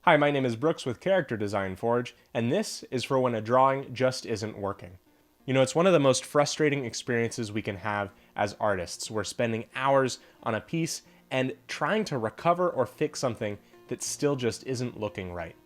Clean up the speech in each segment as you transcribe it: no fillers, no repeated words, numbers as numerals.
Hi, my name is Brooks with Character Design Forge, and this is for when a drawing just isn't working. You know, it's one of the most frustrating experiences we can have as artists. We're spending hours on a piece and trying to recover or fix something that still just isn't looking right.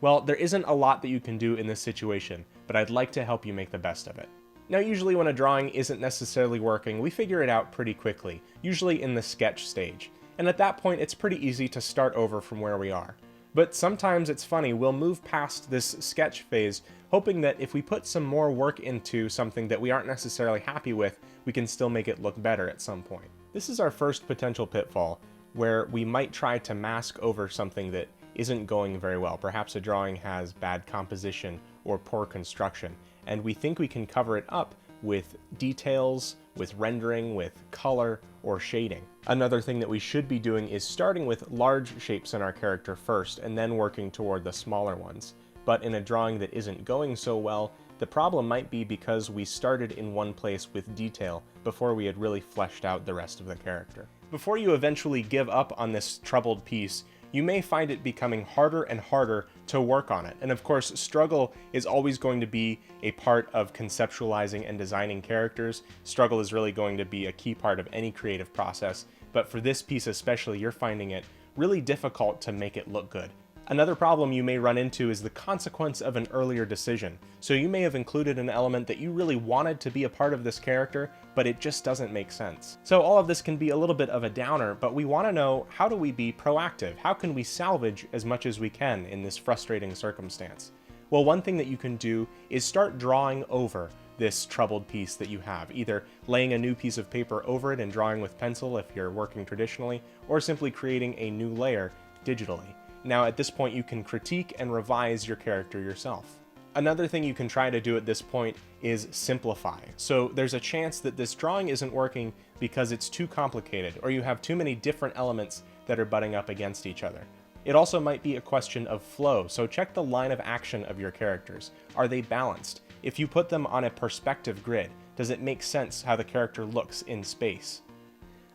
Well, there isn't a lot that you can do in this situation, but I'd like to help you make the best of it. Now, usually when a drawing isn't necessarily working, we figure it out pretty quickly, usually in the sketch stage. And at that point, it's pretty easy to start over from where we are. But sometimes it's funny, we'll move past this sketch phase, hoping that if we put some more work into something that we aren't necessarily happy with, we can still make it look better at some point. This is our first potential pitfall, where we might try to mask over something that isn't going very well. Perhaps a drawing has bad composition or poor construction, and we think we can cover it up with details, with rendering, with color, or shading. Another thing that we should be doing is starting with large shapes in our character first, and then working toward the smaller ones. But in a drawing that isn't going so well, the problem might be because we started in one place with detail before we had really fleshed out the rest of the character. Before you eventually give up on this troubled piece, you may find it becoming harder and harder to work on it. And of course, struggle is always going to be a part of conceptualizing and designing characters. Struggle is really going to be a key part of any creative process, but for this piece especially, you're finding it really difficult to make it look good. Another problem you may run into is the consequence of an earlier decision. So you may have included an element that you really wanted to be a part of this character, but it just doesn't make sense. So all of this can be a little bit of a downer, but we want to know, how do we be proactive? How can we salvage as much as we can in this frustrating circumstance? Well, one thing that you can do is start drawing over this troubled piece that you have, either laying a new piece of paper over it and drawing with pencil if you're working traditionally, or simply creating a new layer digitally. Now, at this point, you can critique and revise your character yourself. Another thing you can try to do at this point is simplify. So there's a chance that this drawing isn't working because it's too complicated, or you have too many different elements that are butting up against each other. It also might be a question of flow, so check the line of action of your characters. Are they balanced? If you put them on a perspective grid, does it make sense how the character looks in space?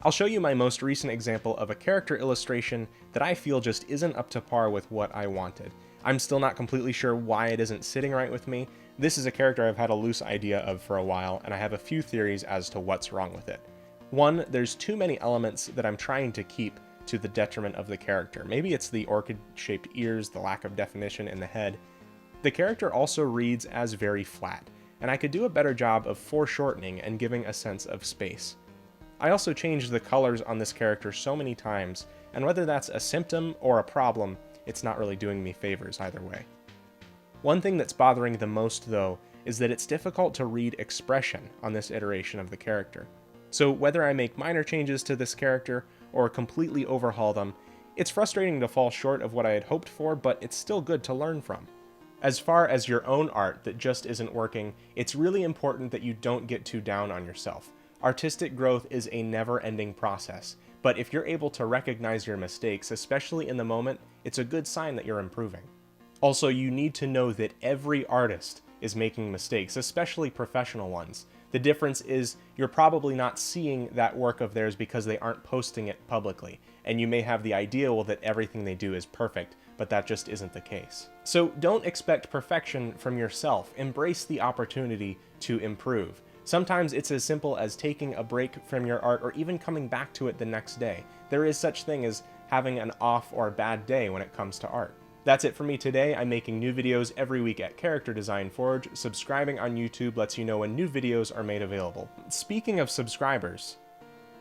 I'll show you my most recent example of a character illustration that I feel just isn't up to par with what I wanted. I'm still not completely sure why it isn't sitting right with me. This is a character I've had a loose idea of for a while, and I have a few theories as to what's wrong with it. One, there's too many elements that I'm trying to keep to the detriment of the character. Maybe it's the orchid-shaped ears, the lack of definition in the head. The character also reads as very flat, and I could do a better job of foreshortening and giving a sense of space. I also changed the colors on this character so many times, and whether that's a symptom or a problem, it's not really doing me favors either way. One thing that's bothering the most, though, is that it's difficult to read expression on this iteration of the character. So whether I make minor changes to this character or completely overhaul them, it's frustrating to fall short of what I had hoped for, but it's still good to learn from. As far as your own art that just isn't working, it's really important that you don't get too down on yourself. Artistic growth is a never-ending process, but if you're able to recognize your mistakes, especially in the moment, it's a good sign that you're improving. Also, you need to know that every artist is making mistakes, especially professional ones. The difference is you're probably not seeing that work of theirs because they aren't posting it publicly, and you may have the ideal that everything they do is perfect, but that just isn't the case. So don't expect perfection from yourself. Embrace the opportunity to improve. Sometimes it's as simple as taking a break from your art or even coming back to it the next day. There is such thing as having an off or a bad day when it comes to art. That's it for me today. I'm making new videos every week at Character Design Forge. Subscribing on YouTube lets you know when new videos are made available. Speaking of subscribers,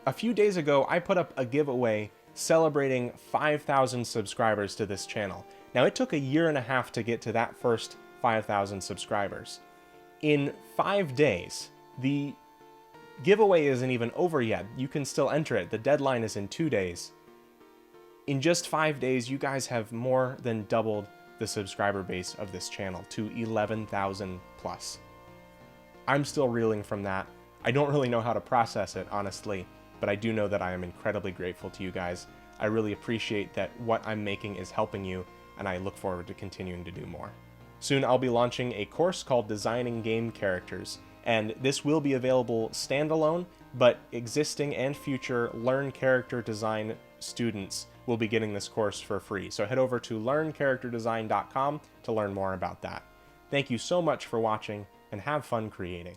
a few days ago I put up a giveaway celebrating 5,000 subscribers to this channel. Now, it took a year and a half to get to that first 5,000 subscribers. In 5 days, the giveaway isn't even over yet. You can still enter it. The deadline is in 2 days. In just 5 days, you guys have more than doubled the subscriber base of this channel to 11,000 plus. I'm still reeling from that. I don't really know how to process it, honestly, but I do know that I am incredibly grateful to you guys. I really appreciate that what I'm making is helping you, and I look forward to continuing to do more. Soon I'll be launching a course called Designing Game Characters, And this will be available standalone, but existing and future Learn Character Design students will be getting this course for free. So head over to learncharacterdesign.com to learn more about that. Thank you so much for watching, and have fun creating.